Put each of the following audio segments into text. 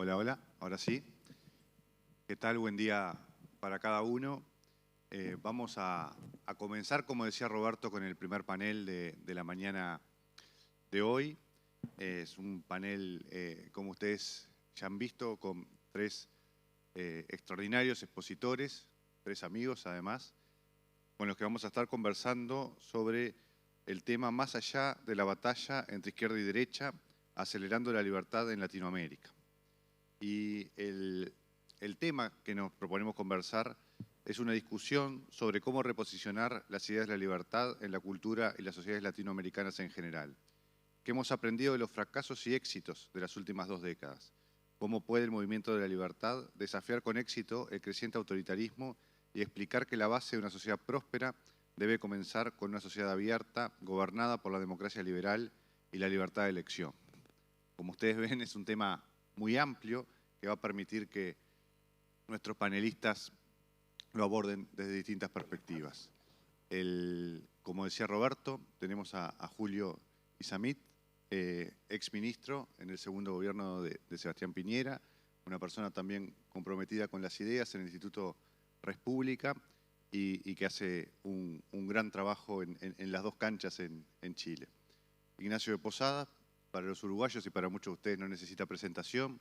Hola, hola, ahora sí. ¿Qué tal? Buen día para cada uno. Vamos a comenzar, como decía Roberto, con el primer panel de la mañana de hoy. Es un panel, como ustedes ya han visto, con tres extraordinarios expositores, tres amigos además, con los que vamos a estar conversando sobre el tema más allá de la batalla entre izquierda y derecha, acelerando la libertad en Latinoamérica. Y el tema que nos proponemos conversar es una discusión sobre cómo reposicionar las ideas de la libertad en la cultura y las sociedades latinoamericanas en general. ¿Qué hemos aprendido de los fracasos y éxitos de las últimas 2 décadas? ¿Cómo puede el movimiento de la libertad desafiar con éxito el creciente autoritarismo y explicar que la base de una sociedad próspera debe comenzar con una sociedad abierta, gobernada por la democracia liberal y la libertad de elección? Como ustedes ven, es un tema muy amplio que va a permitir que nuestros panelistas lo aborden desde distintas perspectivas. Como decía Roberto, tenemos a Julio Izammit, exministro en el segundo gobierno de Sebastián Piñera, una persona también comprometida con las ideas en el Instituto República y que hace un gran trabajo en las dos canchas en Chile. Ignacio de Posada, para los uruguayos y para muchos de ustedes no necesita presentación,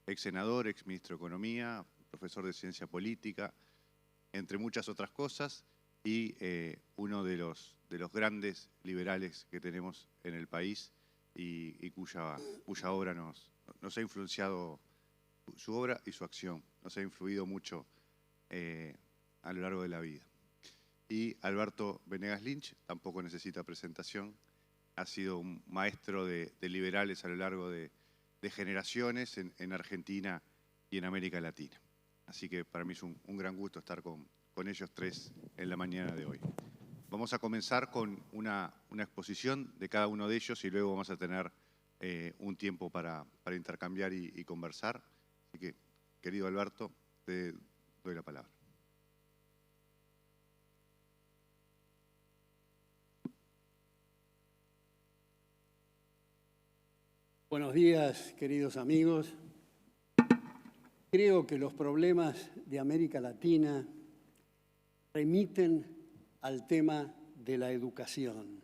ex senador, ex ministro de Economía, profesor de Ciencia Política, entre muchas otras cosas, y uno de los grandes liberales que tenemos en el país y cuya obra nos ha influenciado, su obra y su acción, nos ha influido mucho a lo largo de la vida. Y Alberto Venegas Lynch tampoco necesita presentación, ha sido un maestro de liberales a lo largo de generaciones en Argentina y en América Latina. Así que para mí es un gran gusto estar con ellos tres en la mañana de hoy. Vamos a comenzar con una exposición de cada uno de ellos y luego vamos a tener un tiempo para intercambiar y conversar. Así que, querido Alberto, te doy la palabra. Buenos días, queridos amigos. Creo que los problemas de América Latina remiten al tema de la educación.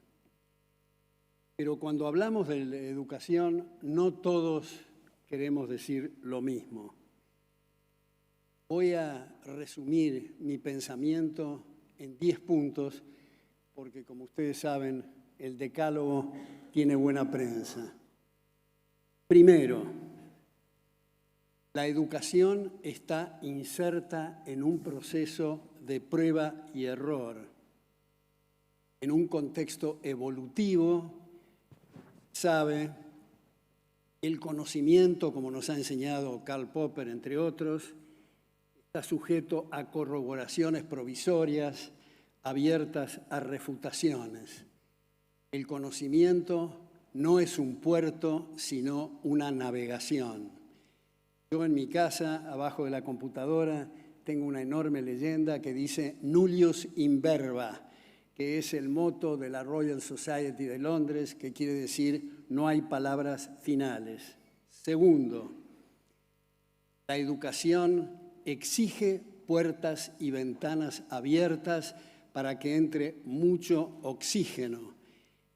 Pero cuando hablamos de la educación, no todos queremos decir lo mismo. Voy a resumir mi pensamiento en 10 puntos, porque como ustedes saben, el decálogo tiene buena prensa. Primero, la educación está inserta en un proceso de prueba y error, en un contexto evolutivo. Sabe, el conocimiento, como nos ha enseñado Karl Popper, entre otros, está sujeto a corroboraciones provisorias abiertas a refutaciones. El conocimiento no es un puerto, sino una navegación. Yo en mi casa, abajo de la computadora, tengo una enorme leyenda que dice Nullius in verba, que es el moto de la Royal Society de Londres, que quiere decir no hay palabras finales. Segundo, la educación exige puertas y ventanas abiertas para que entre mucho oxígeno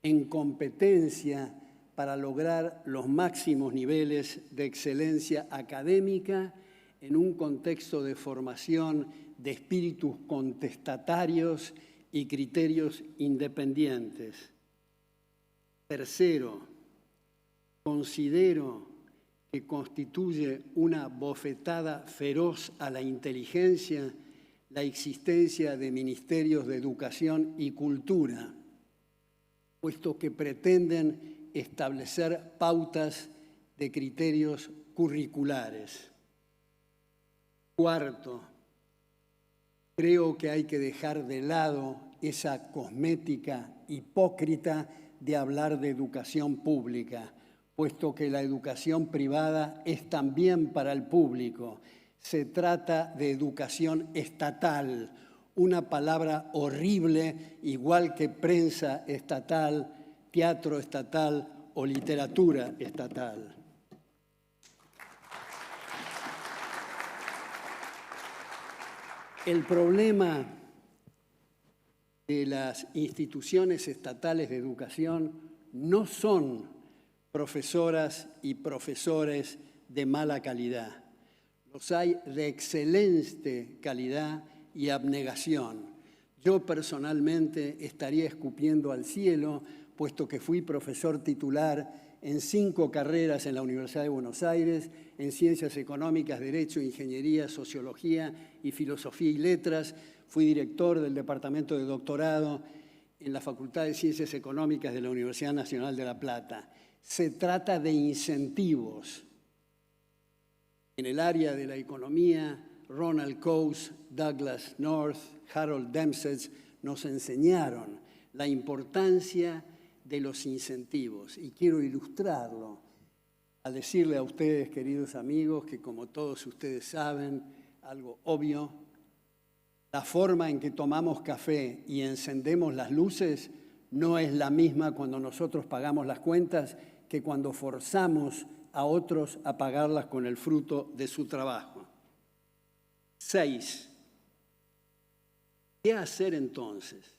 en competencia para lograr los máximos niveles de excelencia académica en un contexto de formación de espíritus contestatarios y criterios independientes. Tercero, considero que constituye una bofetada feroz a la inteligencia la existencia de ministerios de educación y cultura, puesto que pretenden establecer pautas de criterios curriculares. Cuarto, creo que hay que dejar de lado esa cosmética hipócrita de hablar de educación pública, puesto que la educación privada es también para el público. Se trata de educación estatal, una palabra horrible, igual que prensa estatal, teatro estatal o literatura estatal. El problema de las instituciones estatales de educación no son profesoras y profesores de mala calidad. Los hay de excelente calidad y abnegación. Yo personalmente estaría escupiendo al cielo, puesto que fui profesor titular en 5 carreras en la Universidad de Buenos Aires, en Ciencias Económicas, Derecho, Ingeniería, Sociología y Filosofía y Letras. Fui director del Departamento de Doctorado en la Facultad de Ciencias Económicas de la Universidad Nacional de La Plata. Se trata de incentivos. En el área de la economía, Ronald Coase, Douglas North, Harold Dempsey nos enseñaron la importancia de los incentivos. Y quiero ilustrarlo al decirle a ustedes, queridos amigos, que como todos ustedes saben, algo obvio, la forma en que tomamos café y encendemos las luces no es la misma cuando nosotros pagamos las cuentas que cuando forzamos a otros a pagarlas con el fruto de su trabajo. 6. ¿Qué hacer entonces?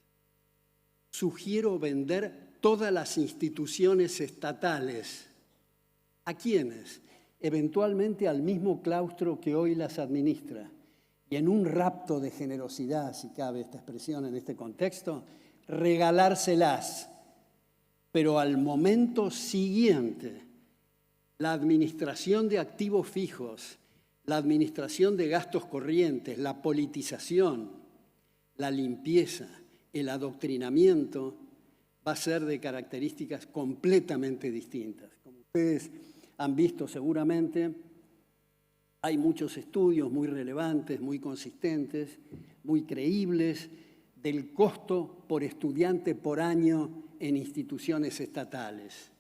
Sugiero vender todas las instituciones estatales. ¿A quiénes? Eventualmente al mismo claustro que hoy las administra. Y en un rapto de generosidad, si cabe esta expresión en este contexto, regalárselas. Pero al momento siguiente, la administración de activos fijos, la administración de gastos corrientes, la politización, la limpieza, el adoctrinamiento, va a ser de características completamente distintas. Como ustedes han visto seguramente, hay muchos estudios muy relevantes, muy consistentes, muy creíbles, del costo por estudiante por año en instituciones estatales,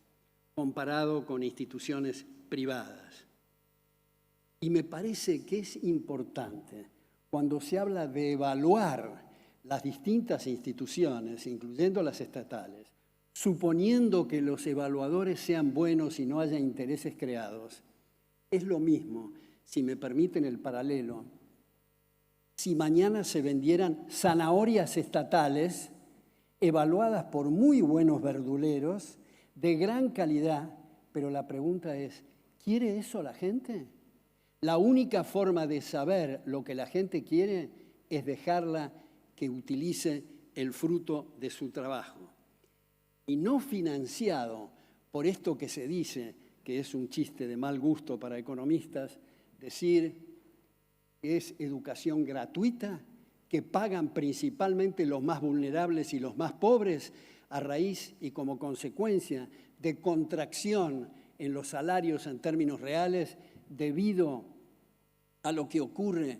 comparado con instituciones privadas. Y me parece que es importante, cuando se habla de evaluar las distintas instituciones, incluyendo las estatales, suponiendo que los evaluadores sean buenos y no haya intereses creados, es lo mismo, si me permiten el paralelo, si mañana se vendieran zanahorias estatales evaluadas por muy buenos verduleros, de gran calidad, pero la pregunta es, ¿quiere eso la gente? La única forma de saber lo que la gente quiere es dejarla que utilice el fruto de su trabajo. Y no financiado por esto que se dice, que es un chiste de mal gusto para economistas, decir que es educación gratuita, que pagan principalmente los más vulnerables y los más pobres a raíz y como consecuencia de contracción en los salarios en términos reales debido a lo que ocurre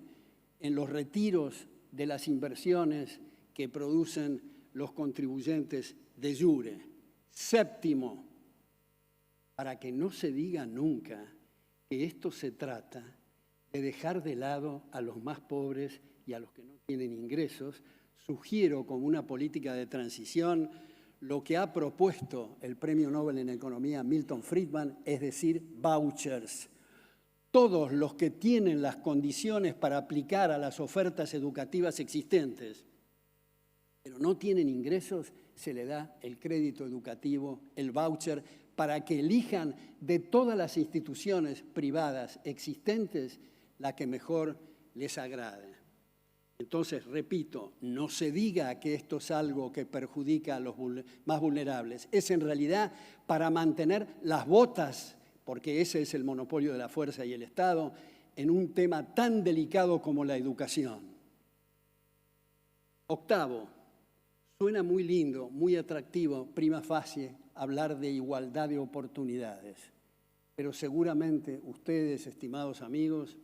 en los retiros de las inversiones que producen los contribuyentes de jure. 7, para que no se diga nunca que esto se trata de dejar de lado a los más pobres y a los que no tienen ingresos, sugiero como una política de transición lo que ha propuesto el Premio Nobel en Economía Milton Friedman, es decir, vouchers. Todos los que tienen las condiciones para aplicar a las ofertas educativas existentes, pero no tienen ingresos, se le da el crédito educativo, el voucher, para que elijan de todas las instituciones privadas existentes la que mejor les agrade. Entonces, repito, no se diga que esto es algo que perjudica a los más vulnerables. Es en realidad para mantener las botas, porque ese es el monopolio de la fuerza y el Estado, en un tema tan delicado como la educación. 8, suena muy lindo, muy atractivo, prima facie, hablar de igualdad de oportunidades. Pero seguramente ustedes, estimados amigos,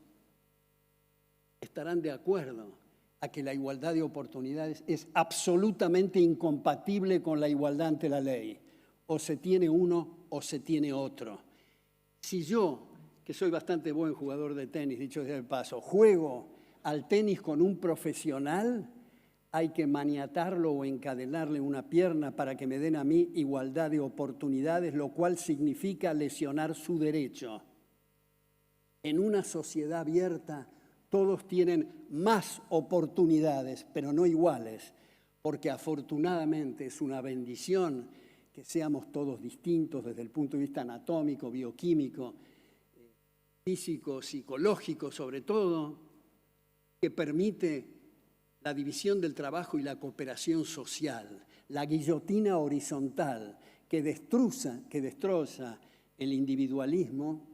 estarán de acuerdo a que la igualdad de oportunidades es absolutamente incompatible con la igualdad ante la ley. O se tiene uno o se tiene otro. Si yo, que soy bastante buen jugador de tenis, dicho sea de paso, juego al tenis con un profesional, hay que maniatarlo o encadenarle una pierna para que me den a mí igualdad de oportunidades, lo cual significa lesionar su derecho. En una sociedad abierta, Todos tienen más oportunidades, pero no iguales, porque afortunadamente es una bendición que seamos todos distintos desde el punto de vista anatómico, bioquímico, físico, psicológico sobre todo, que permite la división del trabajo y la cooperación social, la guillotina horizontal que destroza el individualismo,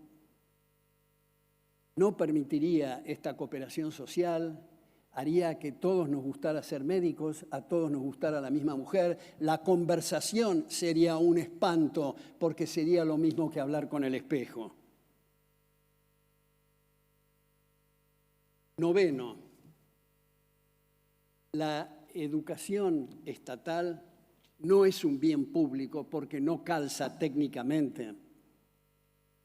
no permitiría esta cooperación social, haría que todos nos gustara ser médicos, a todos nos gustara la misma mujer, la conversación sería un espanto porque sería lo mismo que hablar con el espejo. Noveno, la educación estatal no es un bien público porque no calza técnicamente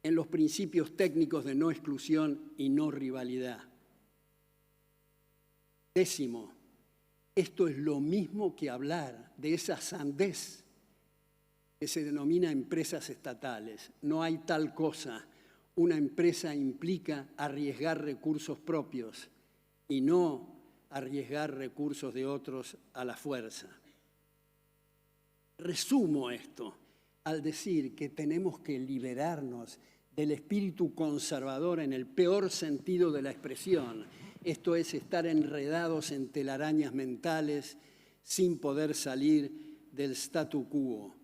en los principios técnicos de no exclusión y no rivalidad. Décimo, esto es lo mismo que hablar de esa sandez que se denomina empresas estatales. No hay tal cosa. Una empresa implica arriesgar recursos propios y no arriesgar recursos de otros a la fuerza. Resumo esto al decir que tenemos que liberarnos del espíritu conservador en el peor sentido de la expresión. Esto es estar enredados en telarañas mentales sin poder salir del statu quo,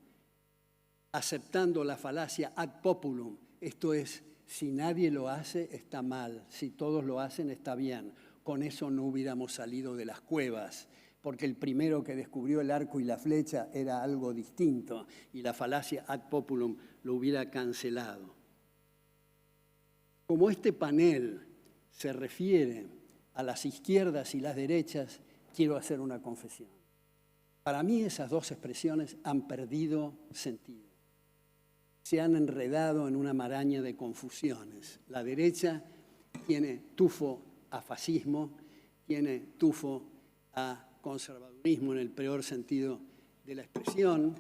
aceptando la falacia ad populum. Esto es, si nadie lo hace, está mal. Si todos lo hacen, está bien. Con eso no hubiéramos salido de las cuevas, porque el primero que descubrió el arco y la flecha era algo distinto, y la falacia ad populum lo hubiera cancelado. Como este panel se refiere a las izquierdas y las derechas, quiero hacer una confesión. Para mí esas dos expresiones han perdido sentido. Se han enredado en una maraña de confusiones. La derecha tiene tufo a fascismo, tiene tufo a conservadurismo en el peor sentido de la expresión.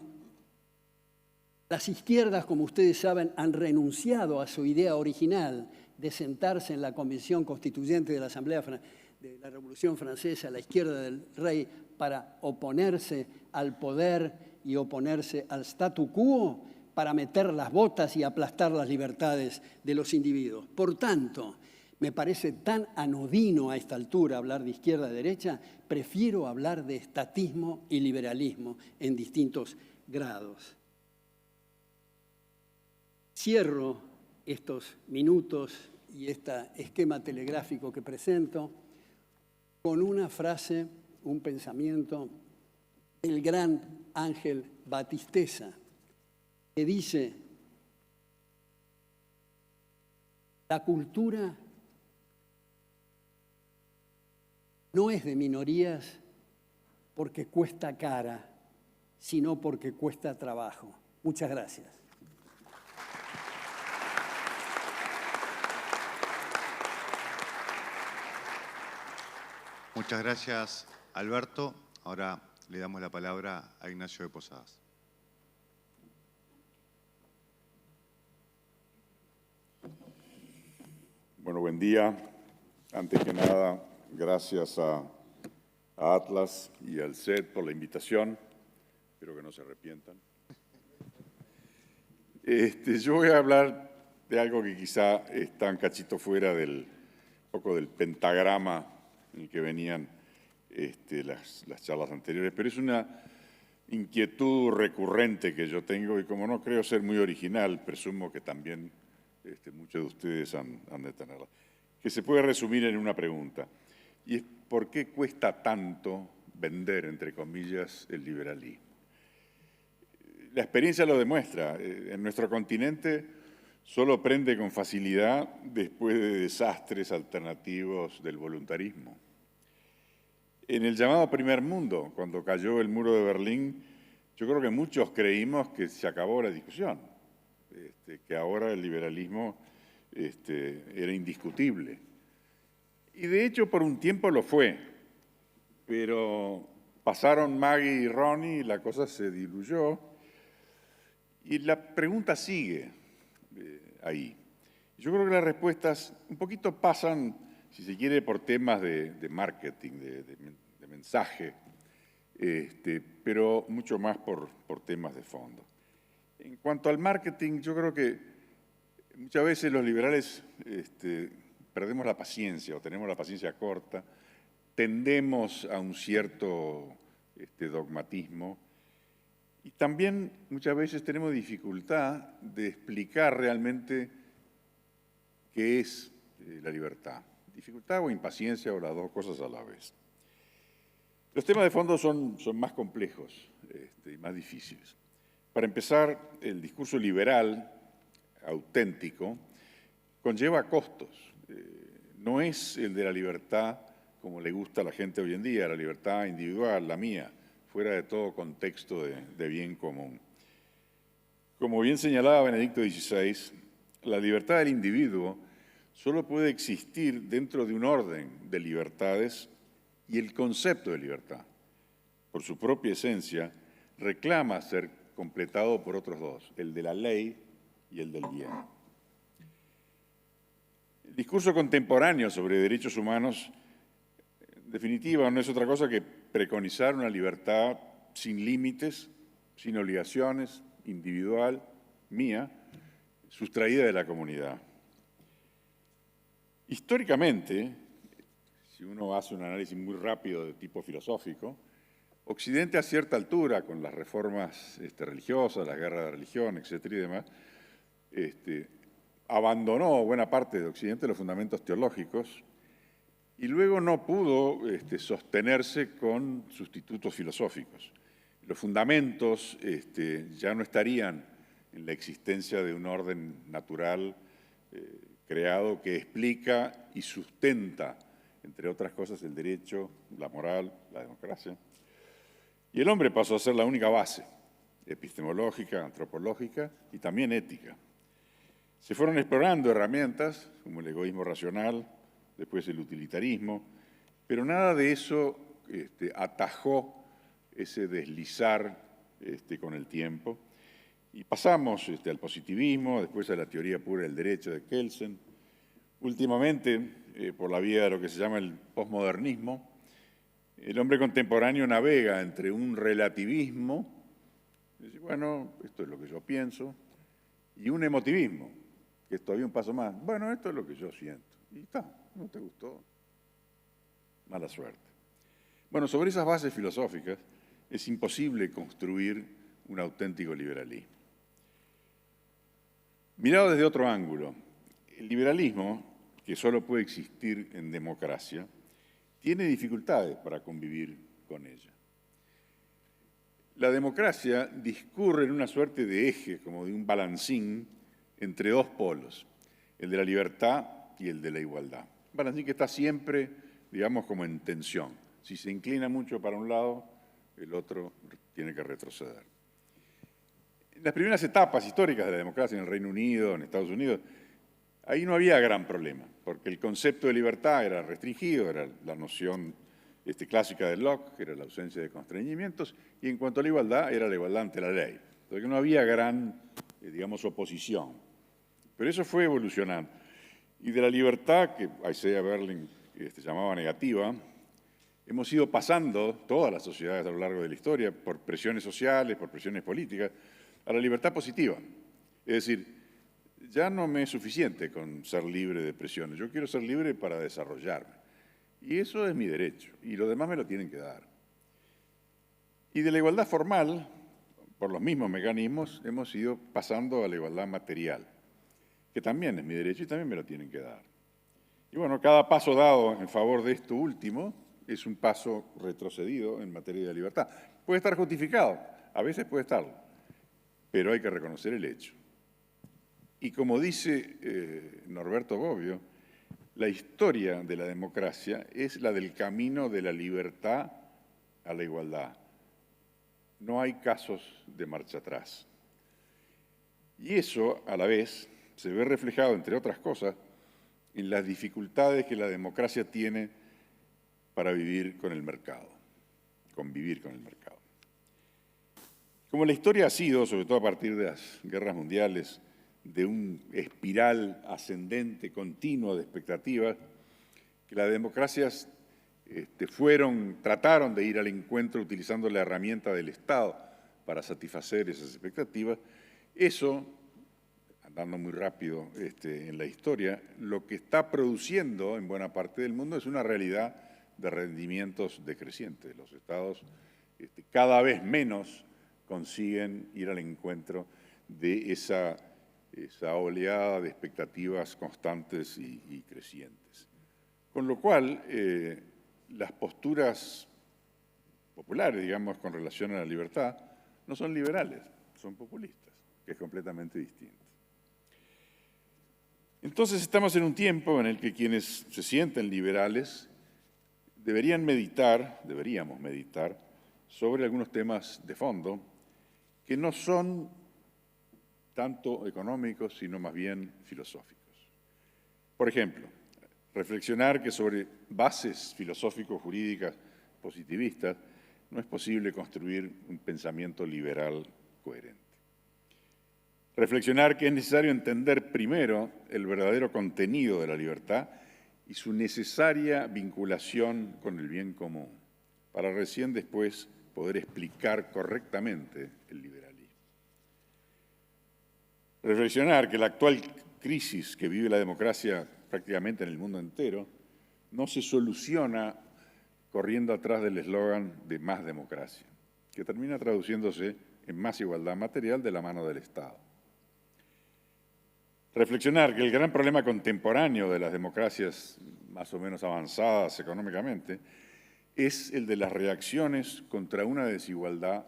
Las izquierdas, como ustedes saben, han renunciado a su idea original de sentarse en la Convención Constituyente de la Asamblea de la Revolución Francesa, a la izquierda del rey, para oponerse al poder y oponerse al statu quo, para meter las botas y aplastar las libertades de los individuos. Por tanto, me parece tan anodino a esta altura hablar de izquierda-derecha, prefiero hablar de estatismo y liberalismo en distintos grados. Cierro estos minutos y este esquema telegráfico que presento con una frase, un pensamiento del gran Ángel Batisteza, que dice: la cultura no es de minorías porque cuesta cara, sino porque cuesta trabajo. Muchas gracias. Muchas gracias, Alberto. Ahora le damos la palabra a Ignacio de Posadas. Bueno, buen día. Antes que nada, gracias a Atlas y al CED por la invitación. Espero que no se arrepientan. Yo voy a hablar de algo que quizá está un cachito fuera del poco del pentagrama en el que venían las charlas anteriores, pero es una inquietud recurrente que yo tengo y como no creo ser muy original, presumo que también muchos de ustedes han de tenerla, que se puede resumir en una pregunta, y es ¿por qué cuesta tanto vender, entre comillas, el liberalismo? La experiencia lo demuestra. En nuestro continente solo prende con facilidad después de desastres alternativos del voluntarismo. En el llamado primer mundo, cuando cayó el muro de Berlín, yo creo que muchos creímos que se acabó la discusión, que ahora el liberalismo era indiscutible. Y de hecho por un tiempo lo fue, pero pasaron Maggie y Ronnie y la cosa se diluyó. Y la pregunta sigue ahí. Yo creo que las respuestas un poquito pasan si se quiere, por temas de marketing, de mensaje, pero mucho más por temas de fondo. En cuanto al marketing, yo creo que muchas veces los liberales perdemos la paciencia o tenemos la paciencia corta, tendemos a un cierto dogmatismo y también muchas veces tenemos dificultad de explicar realmente qué es la libertad. Dificultad o impaciencia o las dos cosas a la vez. Los temas de fondo son más complejos y más difíciles. Para empezar, el discurso liberal auténtico conlleva costos. No es el de la libertad como le gusta a la gente hoy en día, la libertad individual, la mía, fuera de todo contexto de bien común. Como bien señalaba Benedicto XVI, la libertad del individuo solo puede existir dentro de un orden de libertades y el concepto de libertad, por su propia esencia, reclama ser completado por otros dos, el de la ley y el del bien. El discurso contemporáneo sobre derechos humanos, en definitiva, no es otra cosa que preconizar una libertad sin límites, sin obligaciones, individual, mía, sustraída de la comunidad. Históricamente, si uno hace un análisis muy rápido de tipo filosófico, Occidente a cierta altura, con las reformas religiosas, las guerras de religión, etcétera y demás, abandonó buena parte de Occidente los fundamentos teológicos y luego no pudo sostenerse con sustitutos filosóficos. Los fundamentos ya no estarían en la existencia de un orden natural creado que explica y sustenta, entre otras cosas, el derecho, la moral, la democracia. Y el hombre pasó a ser la única base epistemológica, antropológica y también ética. Se fueron explorando herramientas como el egoísmo racional, después el utilitarismo, pero nada de eso atajó ese deslizar con el tiempo. Y pasamos al positivismo, después a la teoría pura del derecho de Kelsen. Últimamente, por la vía de lo que se llama el posmodernismo, el hombre contemporáneo navega entre un relativismo, dice, bueno, esto es lo que yo pienso, y un emotivismo, que es todavía un paso más. Bueno, esto es lo que yo siento. Y está, ¿no te gustó? Mala suerte. Bueno, sobre esas bases filosóficas es imposible construir un auténtico liberalismo. Mirado desde otro ángulo, el liberalismo, que solo puede existir en democracia, tiene dificultades para convivir con ella. La democracia discurre en una suerte de eje, como de un balancín, entre dos polos, el de la libertad y el de la igualdad. Un balancín que está siempre, digamos, como en tensión. Si se inclina mucho para un lado, el otro tiene que retroceder. En las primeras etapas históricas de la democracia en el Reino Unido, en Estados Unidos, ahí no había gran problema, porque el concepto de libertad era restringido, era la noción clásica de Locke, que era la ausencia de constreñimientos, y en cuanto a la igualdad, era la igualdad ante la ley. Porque no había gran, digamos, oposición. Pero eso fue evolucionando. Y de la libertad, que Isaiah Berlin llamaba negativa, hemos ido pasando, todas las sociedades a lo largo de la historia, por presiones sociales, por presiones políticas, a la libertad positiva. Es decir, ya no me es suficiente con ser libre de presiones, yo quiero ser libre para desarrollarme. Y eso es mi derecho, y lo demás me lo tienen que dar. Y de la igualdad formal, por los mismos mecanismos, hemos ido pasando a la igualdad material, que también es mi derecho y también me lo tienen que dar. Y bueno, cada paso dado en favor de esto último es un paso retrocedido en materia de libertad. Puede estar justificado, a veces puede estarlo, pero hay que reconocer el hecho. Y como dice Norberto Bobbio, la historia de la democracia es la del camino de la libertad a la igualdad. No hay casos de marcha atrás. Y eso, a la vez, se ve reflejado, entre otras cosas, en las dificultades que la democracia tiene para vivir con el mercado, convivir con el mercado. Como la historia ha sido, sobre todo a partir de las guerras mundiales, de un espiral ascendente continuo de expectativas, que las democracias trataron de ir al encuentro utilizando la herramienta del Estado para satisfacer esas expectativas. Eso, andando muy rápido en la historia, lo que está produciendo en buena parte del mundo es una realidad de rendimientos decrecientes. Los estados cada vez menos consiguen ir al encuentro de esa oleada de expectativas constantes y crecientes. Con lo cual, las posturas populares, digamos, con relación a la libertad, no son liberales, son populistas, que es completamente distinto. Entonces estamos en un tiempo en el que quienes se sienten liberales deberíamos meditar sobre algunos temas de fondo que no son tanto económicos, sino más bien filosóficos. Por ejemplo, reflexionar que sobre bases filosófico-jurídicas positivistas no es posible construir un pensamiento liberal coherente. Reflexionar que es necesario entender primero el verdadero contenido de la libertad y su necesaria vinculación con el bien común, para recién después poder explicar correctamente el liberalismo. Reflexionar que la actual crisis que vive la democracia prácticamente en el mundo entero no se soluciona corriendo atrás del eslogan de más democracia, que termina traduciéndose en más igualdad material de la mano del Estado. Reflexionar que el gran problema contemporáneo de las democracias más o menos avanzadas económicamente es el de las reacciones contra una desigualdad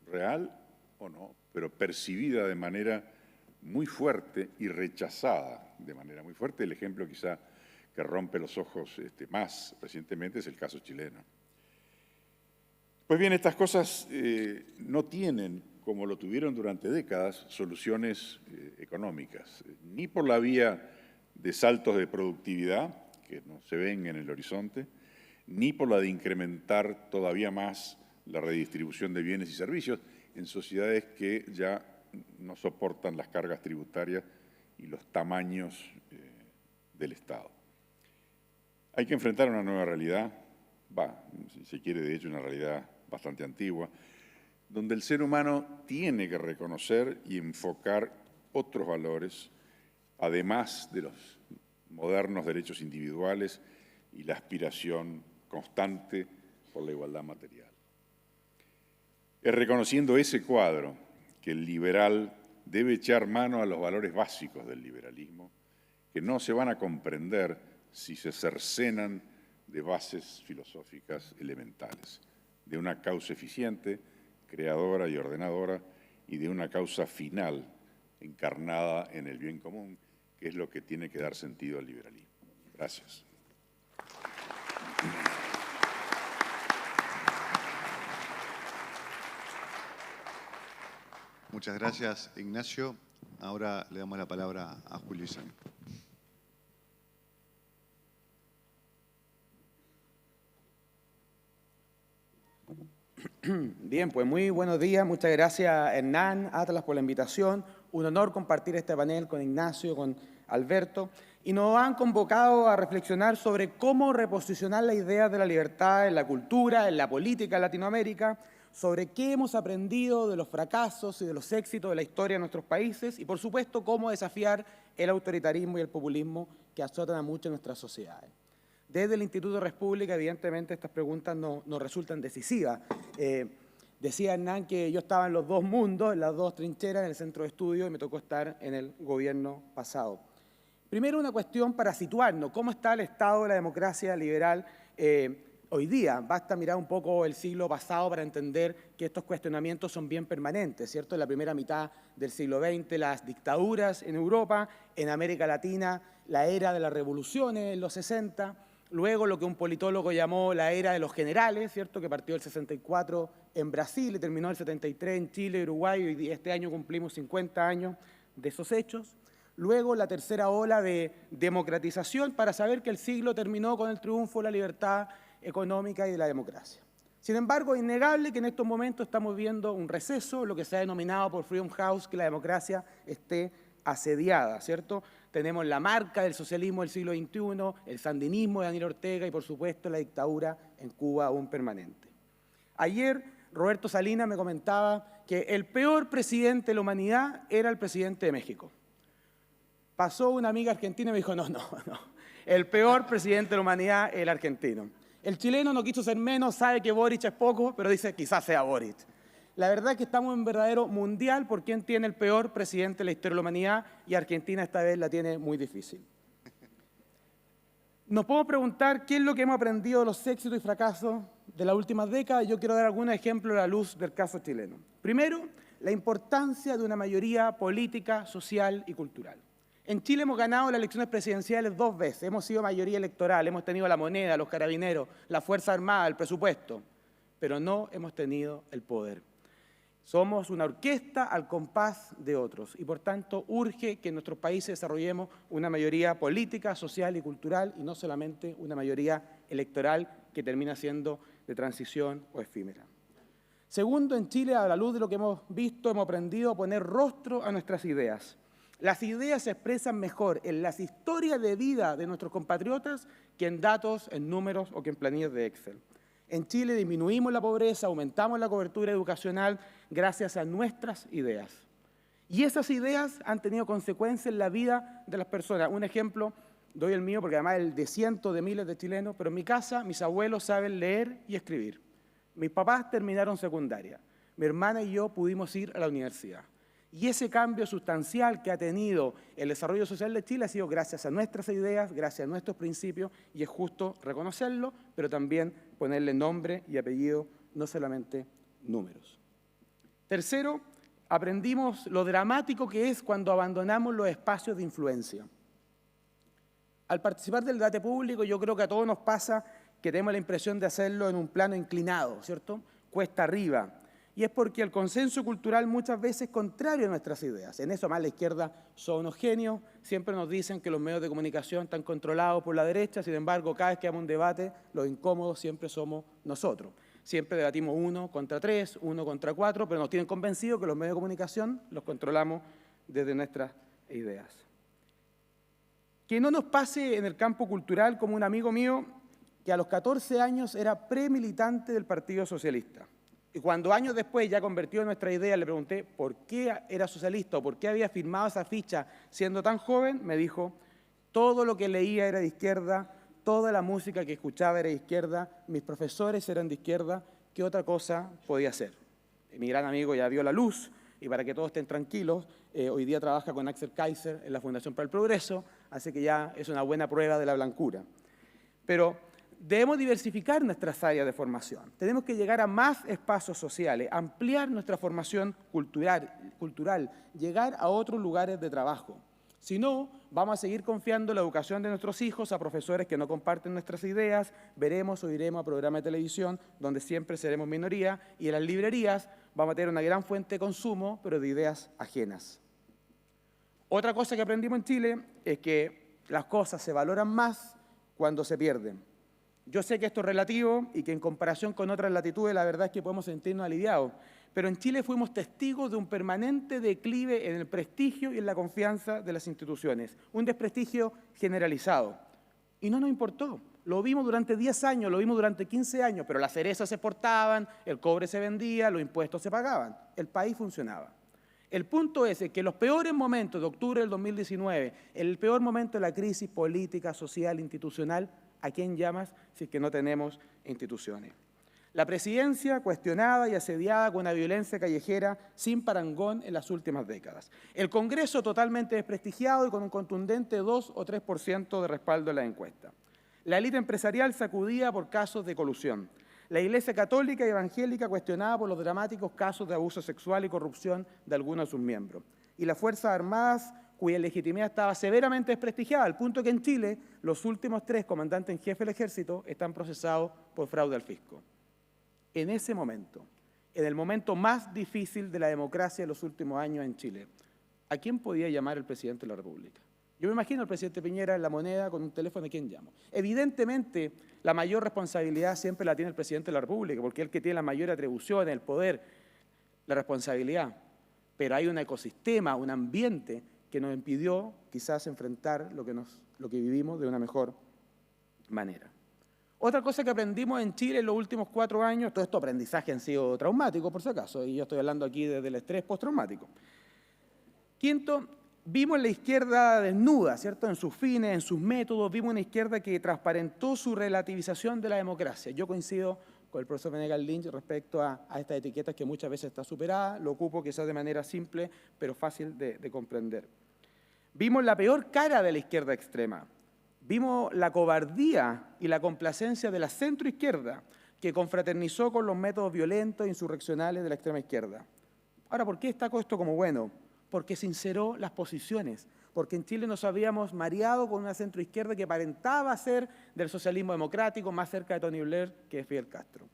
real o no, pero percibida de manera muy fuerte y rechazada de manera muy fuerte. El ejemplo quizá que rompe los ojos más recientemente es el caso chileno. Pues bien, estas cosas no tienen, como lo tuvieron durante décadas, soluciones económicas, ni por la vía de saltos de productividad, que no se ven en el horizonte, ni por la de incrementar todavía más la redistribución de bienes y servicios en sociedades que ya no soportan las cargas tributarias y los tamaños del Estado. Hay que enfrentar una nueva realidad, si se quiere de hecho una realidad bastante antigua, donde el ser humano tiene que reconocer y enfocar otros valores, además de los modernos derechos individuales y la aspiración constante por la igualdad material. Es reconociendo ese cuadro que el liberal debe echar mano a los valores básicos del liberalismo, que no se van a comprender si se cercenan de bases filosóficas elementales, de una causa eficiente, creadora y ordenadora, y de una causa final encarnada en el bien común, que es lo que tiene que dar sentido al liberalismo. Gracias. Muchas gracias, Ignacio. Ahora le damos la palabra a Julio Isani. Bien, pues muy buenos días. Muchas gracias, Hernán, Atlas, por la invitación. Un honor compartir este panel con Ignacio, con Alberto. Y nos han convocado a reflexionar sobre cómo reposicionar la idea de la libertad en la cultura, en la política en Latinoamérica, sobre qué hemos aprendido de los fracasos y de los éxitos de la historia de nuestros países y, por supuesto, cómo desafiar el autoritarismo y el populismo que azotan a muchas de nuestras sociedades. Desde el Instituto Res Publica, evidentemente, estas preguntas nos resultan decisivas. Decía Hernán que yo estaba en los dos mundos, en las dos trincheras, en el centro de estudio, y me tocó estar en el gobierno pasado. Primero, una cuestión para situarnos. ¿Cómo está el estado de la democracia liberal hoy día? Basta mirar un poco el siglo pasado para entender que estos cuestionamientos son bien permanentes, ¿cierto? En la primera mitad del siglo XX, las dictaduras en Europa, en América Latina, la era de las revoluciones en los 60, luego lo que un politólogo llamó la era de los generales, ¿cierto?, que partió el 64 en Brasil y terminó el 73 en Chile y Uruguay, y este año cumplimos 50 años de esos hechos. Luego la tercera ola de democratización para saber que el siglo terminó con el triunfo de la libertad económica y de la democracia. Sin embargo, es innegable que en estos momentos estamos viendo un receso, lo que se ha denominado por Freedom House, que la democracia esté asediada, ¿cierto? Tenemos la marca del socialismo del siglo XXI, el sandinismo de Daniel Ortega y, por supuesto, la dictadura en Cuba aún permanente. Ayer, Roberto Salinas me comentaba que el peor presidente de la humanidad era el presidente de México. Pasó una amiga argentina y me dijo, no, el peor presidente de la humanidad es el argentino. El chileno no quiso ser menos, sabe que Boric es poco, pero dice quizás sea Boric. La verdad es que estamos en un verdadero mundial por quién tiene el peor presidente de la historia de la humanidad y Argentina esta vez la tiene muy difícil. Nos podemos preguntar qué es lo que hemos aprendido de los éxitos y fracasos de las últimas décadas. Yo quiero dar algunos ejemplos a la luz del caso chileno. Primero, la importancia de una mayoría política, social y cultural. En Chile hemos ganado las elecciones presidenciales 2 veces, hemos sido mayoría electoral, hemos tenido la moneda, los carabineros, la Fuerza Armada, el presupuesto, pero no hemos tenido el poder. Somos una orquesta al compás de otros y por tanto urge que en nuestros países desarrollemos una mayoría política, social y cultural y no solamente una mayoría electoral que termina siendo de transición o efímera. Segundo, en Chile, a la luz de lo que hemos visto, hemos aprendido a poner rostro a nuestras ideas. Las ideas se expresan mejor en las historias de vida de nuestros compatriotas que en datos, en números o que en planillas de Excel. En Chile disminuimos la pobreza, aumentamos la cobertura educacional gracias a nuestras ideas. Y esas ideas han tenido consecuencias en la vida de las personas. Un ejemplo, doy el mío porque además es el de cientos de miles de chilenos, pero en mi casa mis abuelos saben leer y escribir. Mis papás terminaron secundaria. Mi hermana y yo pudimos ir a la universidad. Y ese cambio sustancial que ha tenido el desarrollo social de Chile ha sido gracias a nuestras ideas, gracias a nuestros principios, y es justo reconocerlo, pero también ponerle nombre y apellido, no solamente números. Tercero, aprendimos lo dramático que es cuando abandonamos los espacios de influencia. Al participar del debate público, yo creo que a todos nos pasa que tenemos la impresión de hacerlo en un plano inclinado, ¿cierto? Cuesta arriba. Y es porque el consenso cultural muchas veces es contrario a nuestras ideas. En eso más la izquierda son unos genios, siempre nos dicen que los medios de comunicación están controlados por la derecha, sin embargo, cada vez que hay un debate, los incómodos siempre somos nosotros. Siempre debatimos 1 contra 3, 1 contra 4, pero nos tienen convencidos que los medios de comunicación los controlamos desde nuestras ideas. Que no nos pase en el campo cultural como un amigo mío que a los 14 años era premilitante del Partido Socialista. Y cuando años después, ya convertido en nuestra idea, le pregunté por qué era socialista o por qué había firmado esa ficha siendo tan joven, me dijo, todo lo que leía era de izquierda, toda la música que escuchaba era de izquierda, mis profesores eran de izquierda, ¿qué otra cosa podía ser? Mi gran amigo ya vio la luz y para que todos estén tranquilos, hoy día trabaja con Axel Kaiser en la Fundación para el Progreso, así que ya es una buena prueba de la blancura. Pero debemos diversificar nuestras áreas de formación. Tenemos que llegar a más espacios sociales, ampliar nuestra formación cultural, llegar a otros lugares de trabajo. Si no, vamos a seguir confiando en la educación de nuestros hijos a profesores que no comparten nuestras ideas, veremos o iremos a programas de televisión donde siempre seremos minoría y en las librerías vamos a tener una gran fuente de consumo, pero de ideas ajenas. Otra cosa que aprendimos en Chile es que las cosas se valoran más cuando se pierden. Yo sé que esto es relativo y que en comparación con otras latitudes la verdad es que podemos sentirnos aliviados, pero en Chile fuimos testigos de un permanente declive en el prestigio y en la confianza de las instituciones, un desprestigio generalizado. Y no nos importó, lo vimos durante 10 años, lo vimos durante 15 años, pero las cerezas se exportaban, el cobre se vendía, los impuestos se pagaban, el país funcionaba. El punto es que en los peores momentos de octubre del 2019, en el peor momento de la crisis política, social, institucional, ¿a quién llamas si es que no tenemos instituciones? La presidencia cuestionada y asediada con una violencia callejera sin parangón en las últimas décadas. El Congreso totalmente desprestigiado y con un contundente 2 o 3% de respaldo en la encuesta. La élite empresarial sacudida por casos de colusión. La Iglesia Católica y Evangélica cuestionada por los dramáticos casos de abuso sexual y corrupción de algunos de sus miembros. Y las Fuerzas Armadas, cuya legitimidad estaba severamente desprestigiada, al punto que en Chile los últimos 3 comandantes en jefe del ejército están procesados por fraude al fisco. En ese momento, en el momento más difícil de la democracia de los últimos años en Chile, ¿a quién podía llamar el presidente de la República? Yo me imagino al presidente Piñera en la moneda con un teléfono, ¿a quién llamo? Evidentemente, la mayor responsabilidad siempre la tiene el presidente de la República, porque es el que tiene la mayor atribución, el poder, la responsabilidad. Pero hay un ecosistema, un ambiente que nos impidió quizás enfrentar lo que vivimos de una mejor manera. Otra cosa que aprendimos en Chile en los últimos 4 años, todo estos aprendizajes han sido traumáticos por si acaso, y yo estoy hablando aquí desde el estrés postraumático. Quinto, vimos la izquierda desnuda, ¿cierto? En sus fines, en sus métodos, vimos una izquierda que transparentó su relativización de la democracia. Yo coincido con el profesor Venegas Lynch respecto a estas etiquetas que muchas veces está superada, lo ocupo quizás de manera simple, pero fácil de comprender. Vimos la peor cara de la izquierda extrema. Vimos la cobardía y la complacencia de la centroizquierda, que confraternizó con los métodos violentos e insurreccionales de la extrema izquierda. Ahora, ¿por qué destaco esto como bueno? Porque sinceró las posiciones, porque en Chile nos habíamos mareado con una centroizquierda que aparentaba ser del socialismo democrático, más cerca de Tony Blair que de Fidel Castro.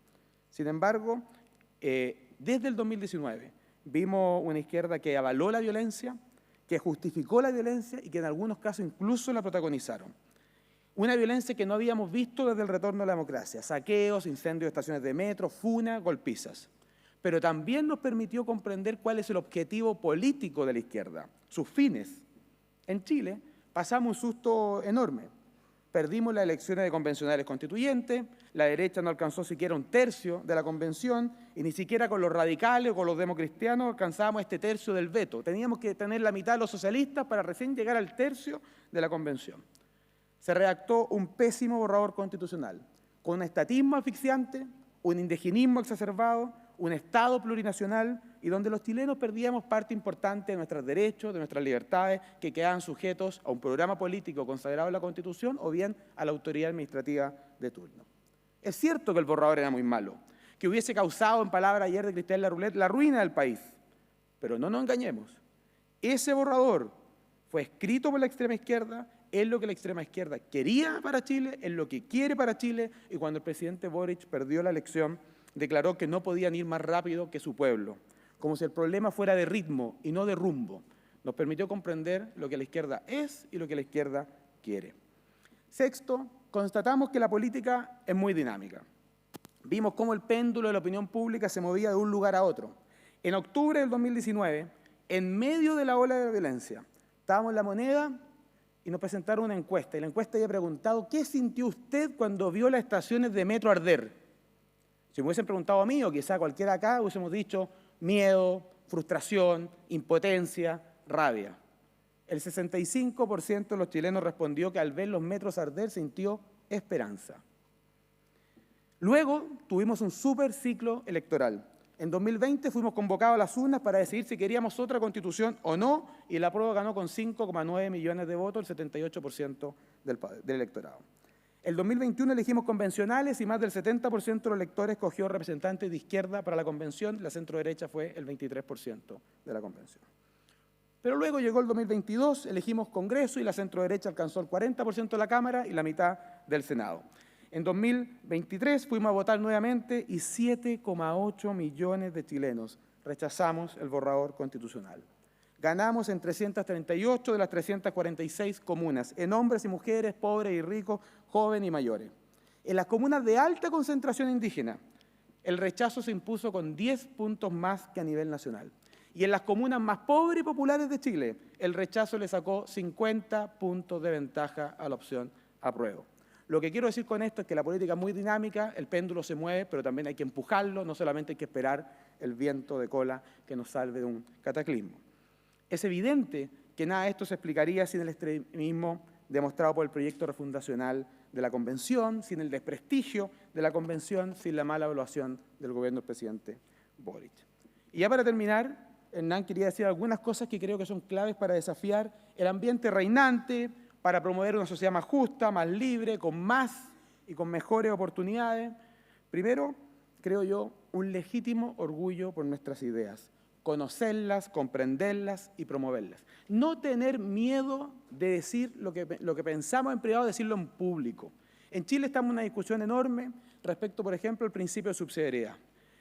Sin embargo, desde el 2019 vimos una izquierda que avaló la violencia, que justificó la violencia y que en algunos casos incluso la protagonizaron. Una violencia que no habíamos visto desde el retorno a la democracia: saqueos, incendios de estaciones de metro, funas, golpizas. Pero también nos permitió comprender cuál es el objetivo político de la izquierda, sus fines. En Chile pasamos un susto enorme. Perdimos las elecciones de convencionales constituyentes, la derecha no alcanzó siquiera 1/3 de la convención y ni siquiera con los radicales o con los democristianos alcanzábamos este tercio del veto. Teníamos que tener la mitad de los socialistas para recién llegar al tercio de la convención. Se redactó un pésimo borrador constitucional, con un estatismo asfixiante, un indigenismo exacerbado, un Estado plurinacional y donde los chilenos perdíamos parte importante de nuestros derechos, de nuestras libertades, que quedaban sujetos a un programa político consagrado en la Constitución o bien a la autoridad administrativa de turno. Es cierto que el borrador era muy malo, que hubiese causado, en palabras ayer de Cristian Larroulet, la ruina del país, pero no nos engañemos. Ese borrador fue escrito por la extrema izquierda, es lo que la extrema izquierda quería para Chile, es lo que quiere para Chile, y cuando el presidente Boric perdió la elección, declaró que no podían ir más rápido que su pueblo, como si el problema fuera de ritmo y no de rumbo. Nos permitió comprender lo que la izquierda es y lo que la izquierda quiere. Sexto, constatamos que la política es muy dinámica. Vimos cómo el péndulo de la opinión pública se movía de un lugar a otro. En octubre del 2019, en medio de la ola de violencia, estábamos en La Moneda y nos presentaron una encuesta. Y la encuesta había preguntado: ¿qué sintió usted cuando vio las estaciones de metro arder? Si me hubiesen preguntado a mí, o quizá a cualquiera acá, hubiésemos dicho miedo, frustración, impotencia, rabia. El 65% de los chilenos respondió que al ver los metros arder sintió esperanza. Luego tuvimos un super ciclo electoral. En 2020 fuimos convocados a las urnas para decidir si queríamos otra constitución o no, y la prueba ganó con 5,9 millones de votos, el 78% del electorado. El 2021 elegimos convencionales y más del 70% de los electores escogió representantes de izquierda para la convención, la centro-derecha fue el 23% de la convención. Pero luego llegó el 2022, elegimos Congreso y la centro-derecha alcanzó el 40% de la Cámara y la mitad del Senado. En 2023 fuimos a votar nuevamente y 7,8 millones de chilenos rechazamos el borrador constitucional. Ganamos en 338 de las 346 comunas, en hombres y mujeres, pobres y ricos, jóvenes y mayores. En las comunas de alta concentración indígena, el rechazo se impuso con 10 puntos más que a nivel nacional. Y en las comunas más pobres y populares de Chile, el rechazo le sacó 50 puntos de ventaja a la opción apruebo. Lo que quiero decir con esto es que la política es muy dinámica, el péndulo se mueve, pero también hay que empujarlo, no solamente hay que esperar el viento de cola que nos salve de un cataclismo. Es evidente que nada de esto se explicaría sin el extremismo demostrado por el proyecto refundacional de la Convención, sin el desprestigio de la Convención, sin la mala evaluación del gobierno del presidente Boric. Y ya para terminar, Hernán quería decir algunas cosas que creo que son claves para desafiar el ambiente reinante, para promover una sociedad más justa, más libre, con más y con mejores oportunidades. Primero, creo yo, un legítimo orgullo por nuestras ideas, conocerlas, comprenderlas y promoverlas. No tener miedo de decir lo que pensamos en privado, decirlo en público. En Chile estamos en una discusión enorme respecto, por ejemplo, al principio de subsidiariedad.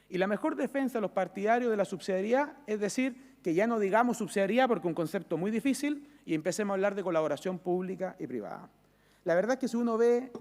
Y la mejor defensa de los partidarios de la subsidiariedad es decir que ya no digamos subsidiariedad porque es un concepto muy difícil y empecemos a hablar de colaboración pública y privada. La verdad es que si uno ve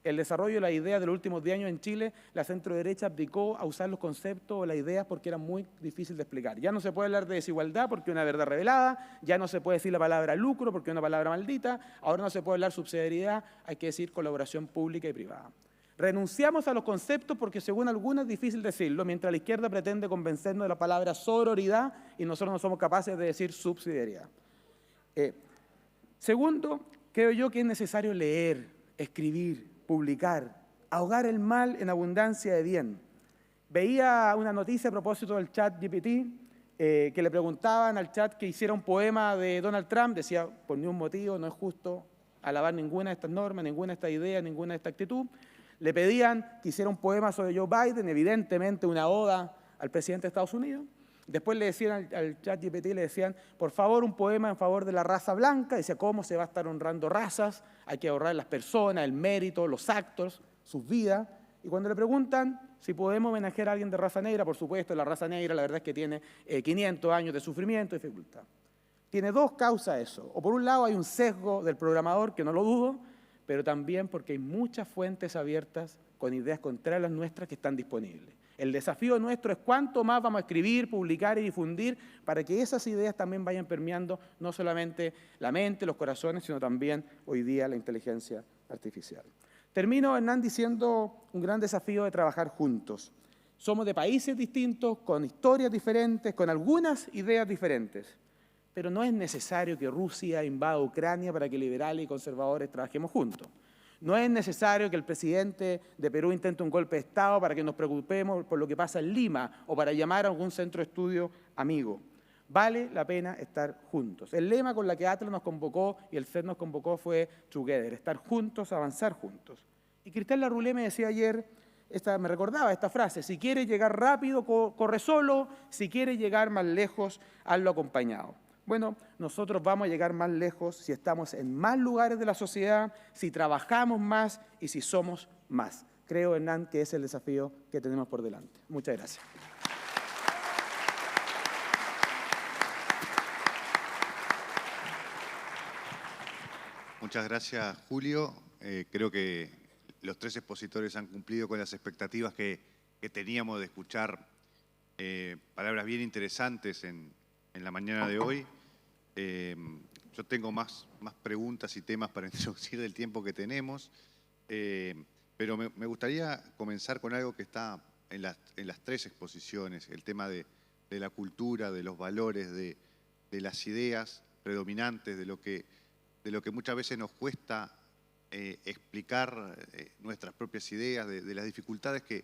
el desarrollo de la idea de los últimos 10 años en Chile, la centroderecha abdicó a usar los conceptos o las ideas porque eran muy difíciles de explicar. Ya no se puede hablar de desigualdad porque es una verdad revelada, ya no se puede decir la palabra lucro porque es una palabra maldita, ahora no se puede hablar subsidiariedad, hay que decir colaboración pública y privada. Renunciamos a los conceptos porque según algunos es difícil decirlo, mientras la izquierda pretende convencernos de la palabra sororidad y nosotros no somos capaces de decir subsidiariedad. Segundo, creo yo que es necesario leer, escribir, publicar, ahogar el mal en abundancia de bien. Veía una noticia a propósito del chat GPT, que le preguntaban al chat que hiciera un poema de Donald Trump, decía, por ningún motivo no es justo alabar ninguna de estas normas, ninguna de estas ideas, ninguna de esta actitud. Le pedían que hiciera un poema sobre Joe Biden, evidentemente una oda al presidente de Estados Unidos. Después le decían al chat GPT, le decían, por favor, un poema en favor de la raza blanca. Decía, ¿cómo se va a estar honrando razas? Hay que ahorrar las personas, el mérito, los actos, sus vidas. Y cuando le preguntan si podemos homenajear a alguien de raza negra, por supuesto, la raza negra la verdad es que tiene 500 años de sufrimiento y dificultad. Tiene dos causas eso. O por un lado hay un sesgo del programador, que no lo dudo, pero también porque hay muchas fuentes abiertas con ideas contrarias a las nuestras que están disponibles. El desafío nuestro es cuánto más vamos a escribir, publicar y difundir para que esas ideas también vayan permeando no solamente la mente, los corazones, sino también hoy día la inteligencia artificial. Termino, Hernán, diciendo un gran desafío de trabajar juntos. Somos de países distintos, con historias diferentes, con algunas ideas diferentes, pero no es necesario que Rusia invada Ucrania para que liberales y conservadores trabajemos juntos. No es necesario que el presidente de Perú intente un golpe de Estado para que nos preocupemos por lo que pasa en Lima o para llamar a algún centro de estudio amigo. Vale la pena estar juntos. El lema con la que Atlas nos convocó y el CED nos convocó fue Together, estar juntos, avanzar juntos. Y Cristel Larroulé me decía ayer, me recordaba esta frase, si quieres llegar rápido, corre solo, si quieres llegar más lejos, hazlo acompañado. Bueno, nosotros vamos a llegar más lejos si estamos en más lugares de la sociedad, si trabajamos más y si somos más. Creo, Hernán, que ese es el desafío que tenemos por delante. Muchas gracias. Muchas gracias, Julio. Creo que los tres expositores han cumplido con las expectativas que teníamos de escuchar palabras bien interesantes en la mañana de hoy. Yo tengo más preguntas y temas para introducir del tiempo que tenemos, pero me gustaría comenzar con algo que está en las tres exposiciones, el tema de la cultura, de los valores, de las ideas predominantes, de lo que muchas veces nos cuesta explicar nuestras propias ideas, de las dificultades que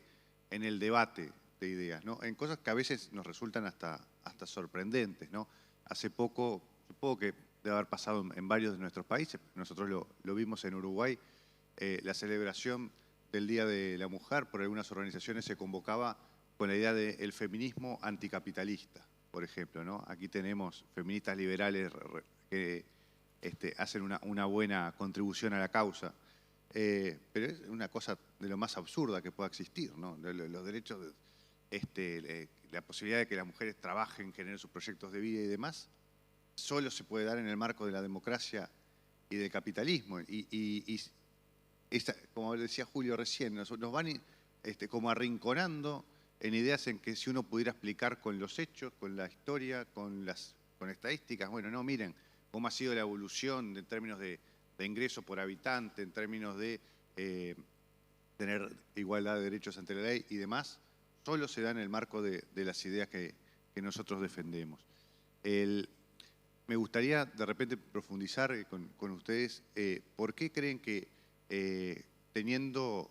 en el debate de ideas, ¿no? En cosas que a veces nos resultan hasta sorprendentes, ¿no? Hace poco, supongo que debe haber pasado en varios de nuestros países, nosotros lo vimos en Uruguay, la celebración del Día de la Mujer por algunas organizaciones se convocaba con la idea del feminismo anticapitalista, por ejemplo, ¿no? Aquí tenemos feministas liberales que hacen una buena contribución a la causa, pero es una cosa de lo más absurda que pueda existir, ¿no? Los derechos, la posibilidad de que las mujeres trabajen, generen sus proyectos de vida y demás, solo se puede dar en el marco de la democracia y del capitalismo. Y como decía Julio recién, nos van como arrinconando en ideas en que si uno pudiera explicar con los hechos, con la historia, con estadísticas, bueno, no, miren cómo ha sido la evolución en términos de ingreso por habitante, en términos de tener igualdad de derechos ante la ley y demás, solo se da en el marco de las ideas que nosotros defendemos. Me gustaría de repente profundizar con ustedes por qué creen que teniendo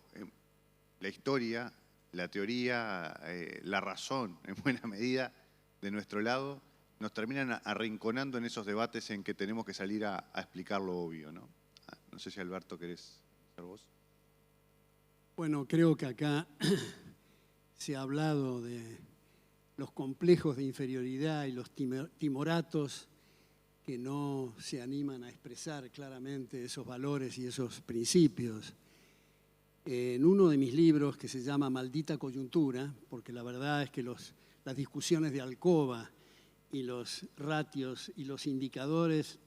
la historia, la teoría, la razón en buena medida de nuestro lado, nos terminan arrinconando en esos debates en que tenemos que salir a explicar lo obvio, ¿no? No sé si Alberto querés ser vos. Bueno, creo que acá se ha hablado de los complejos de inferioridad y los timoratos que no se animan a expresar claramente esos valores y esos principios. En uno de mis libros, que se llama Maldita Coyuntura, porque la verdad es que las discusiones de alcoba y los ratios y los indicadores,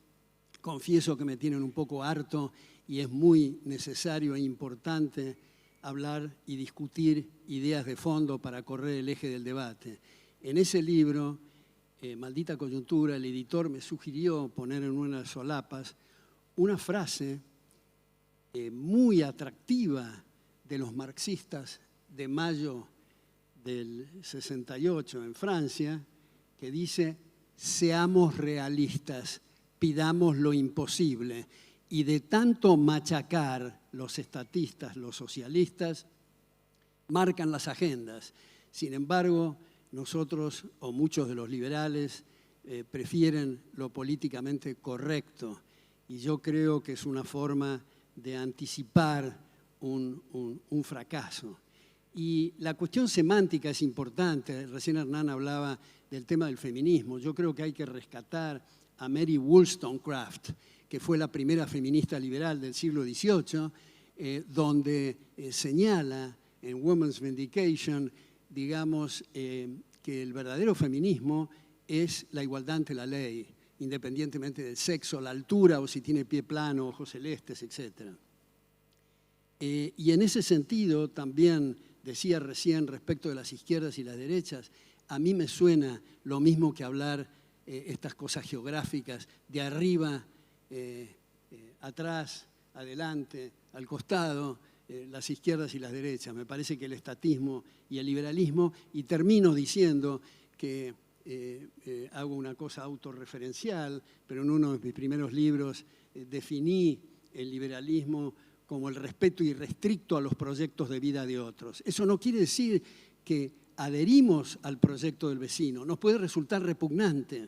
confieso que me tienen un poco harto y es muy necesario e importante hablar y discutir ideas de fondo para correr el eje del debate. En ese libro, Maldita Coyuntura, el editor me sugirió poner en unas solapas una frase muy atractiva de los marxistas de mayo del 68 en Francia, que dice: seamos realistas, pidamos lo imposible. Y de tanto machacar, los estatistas, los socialistas, marcan las agendas. Sin embargo, nosotros, o muchos de los liberales, prefieren lo políticamente correcto. Y yo creo que es una forma de anticipar un fracaso. Y la cuestión semántica es importante. Recién Hernán hablaba del tema del feminismo. Yo creo que hay que rescatar a Mary Wollstonecraft, que fue la primera feminista liberal del siglo XVIII, donde señala en Women's Vindication, digamos, que el verdadero feminismo es la igualdad ante la ley, independientemente del sexo, la altura, o si tiene pie plano, ojos celestes, etc. Y en ese sentido también decía recién respecto de las izquierdas y las derechas, a mí me suena lo mismo que hablar estas cosas geográficas, de arriba, atrás, adelante, al costado, las izquierdas y las derechas. Me parece que el estatismo y el liberalismo, y termino diciendo que hago una cosa autorreferencial, pero en uno de mis primeros libros definí el liberalismo como el respeto irrestricto a los proyectos de vida de otros. Eso no quiere decir que adherimos al proyecto del vecino. Nos puede resultar repugnante,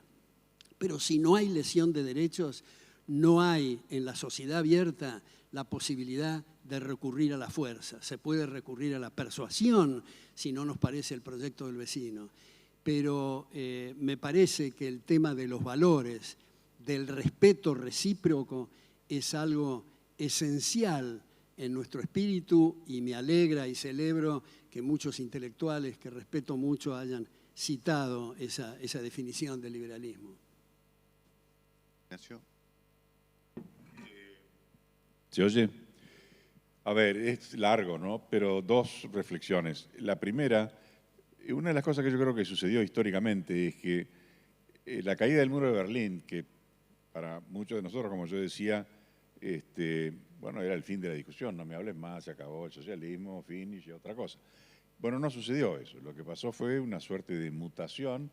pero si no hay lesión de derechos, no hay en la sociedad abierta la posibilidad de recurrir a la fuerza. Se puede recurrir a la persuasión si no nos parece el proyecto del vecino. Pero me parece que el tema de los valores, del respeto recíproco, es algo esencial en nuestro espíritu, y me alegra y celebro que muchos intelectuales que respeto mucho hayan citado esa definición del liberalismo. Ignacio. ¿Se oye? A ver, es largo, ¿no? Pero dos reflexiones. La primera, una de las cosas que yo creo que sucedió históricamente es que la caída del muro de Berlín, que para muchos de nosotros, como yo decía, bueno, era el fin de la discusión, no me hables más, se acabó el socialismo, finish y otra cosa. Bueno, no sucedió eso. Lo que pasó fue una suerte de mutación.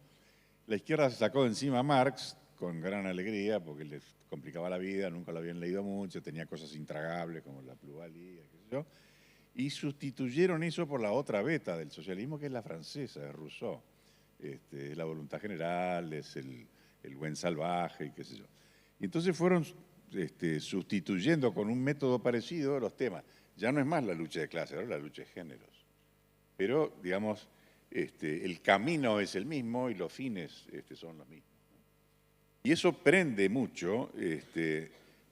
La izquierda se sacó de encima a Marx con gran alegría porque les complicaba la vida, nunca lo habían leído mucho, tenía cosas intragables como la plusvalía, qué sé yo, y sustituyeron eso por la otra beta del socialismo, que es la francesa, es Rousseau. La voluntad general, es el buen salvaje, y qué sé yo. Y entonces fueron sustituyendo con un método parecido los temas. Ya no es más la lucha de clases, ahora es la lucha de géneros. Pero, digamos, el camino es el mismo y los fines son los mismos. Y eso prende mucho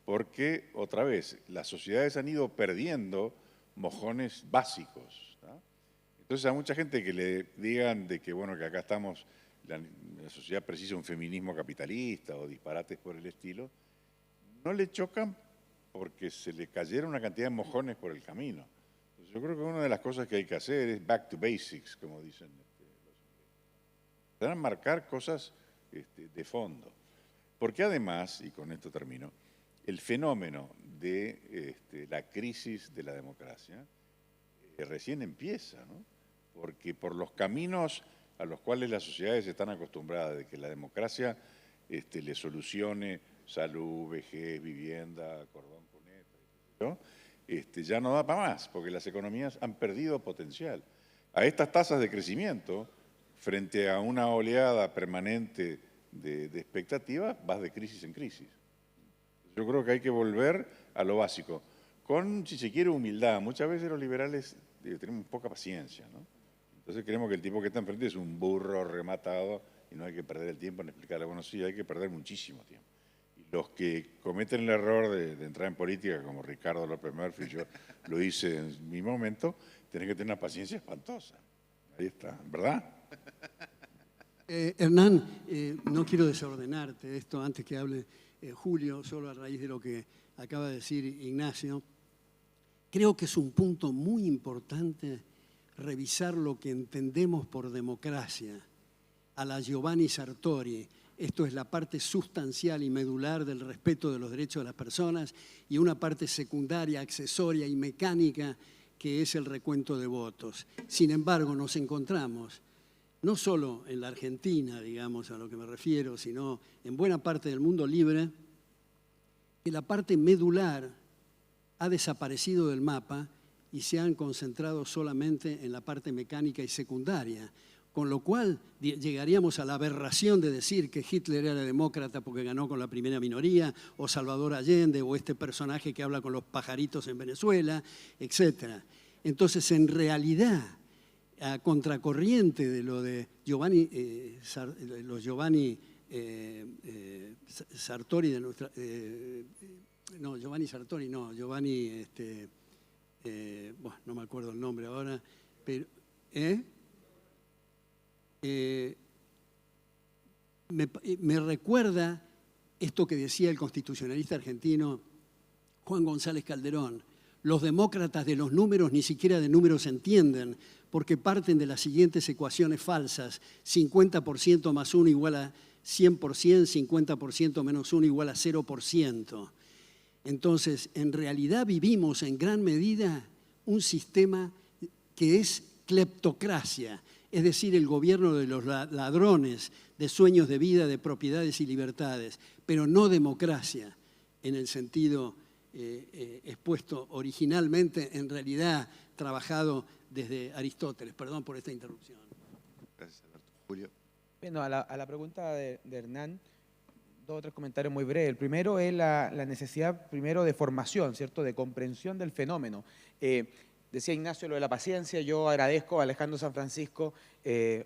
porque, otra vez, las sociedades han ido perdiendo mojones básicos, ¿no? Entonces a mucha gente que le digan de que, bueno, que acá estamos, la sociedad precisa un feminismo capitalista o disparates por el estilo, no le chocan porque se le cayeron una cantidad de mojones por el camino. Entonces, yo creo que una de las cosas que hay que hacer es back to basics, como dicen los ingleses. Van a marcar cosas de fondo. Porque además, y con esto termino, el fenómeno de la crisis de la democracia recién empieza, ¿no? Porque por los caminos a los cuales las sociedades están acostumbradas de que la democracia le solucione salud, vejez, vivienda, cordón cuneta, ¿no? Ya no da para más, porque las economías han perdido potencial. A estas tasas de crecimiento, frente a una oleada permanente de expectativas, vas de crisis en crisis. Yo creo que hay que volver a lo básico, con, si se quiere, humildad. Muchas veces los liberales tenemos poca paciencia, ¿no? Entonces creemos que el tipo que está enfrente es un burro rematado y no hay que perder el tiempo en explicarle. Bueno, sí, hay que perder muchísimo tiempo. Y los que cometen el error de entrar en política, como Ricardo López Murphy, yo lo hice en mi momento, tienen que tener una paciencia espantosa. Ahí está, ¿verdad? Hernán, no quiero desordenarte esto antes que hable Julio, solo a raíz de lo que acaba de decir Ignacio, creo que es un punto muy importante revisar lo que entendemos por democracia. A la Giovanni Sartori, esto es la parte sustancial y medular del respeto de los derechos de las personas, y una parte secundaria, accesoria y mecánica, que es el recuento de votos. Sin embargo, nos encontramos, no solo en la Argentina, digamos, a lo que me refiero, sino en buena parte del mundo libre, que la parte medular ha desaparecido del mapa y se han concentrado solamente en la parte mecánica y secundaria, con lo cual llegaríamos a la aberración de decir que Hitler era demócrata porque ganó con la primera minoría, o Salvador Allende, o este personaje que habla con los pajaritos en Venezuela, etc. Entonces, en realidad, a contracorriente de lo de Giovanni Sartori de nuestra... no, Giovanni Sartori, no, Giovanni... bueno, no me acuerdo el nombre ahora, pero... me recuerda esto que decía el constitucionalista argentino Juan González Calderón. Los demócratas de los números ni siquiera de números entienden, porque parten de las siguientes ecuaciones falsas: 50% más 1 igual a 100%, 50% menos 1 igual a 0%. Entonces, en realidad vivimos en gran medida un sistema que es cleptocracia, es decir, el gobierno de los ladrones de sueños de vida, de propiedades y libertades, pero no democracia en el sentido expuesto originalmente, en realidad trabajado desde Aristóteles. Perdón por esta interrupción. Gracias, Alberto. Julio. Bueno, a la pregunta de Hernán, 2 o 3 comentarios muy breves. El primero es la necesidad, primero, de formación, ¿cierto?, de comprensión del fenómeno. Decía Ignacio lo de la paciencia. Yo agradezco a Alejandro San Francisco,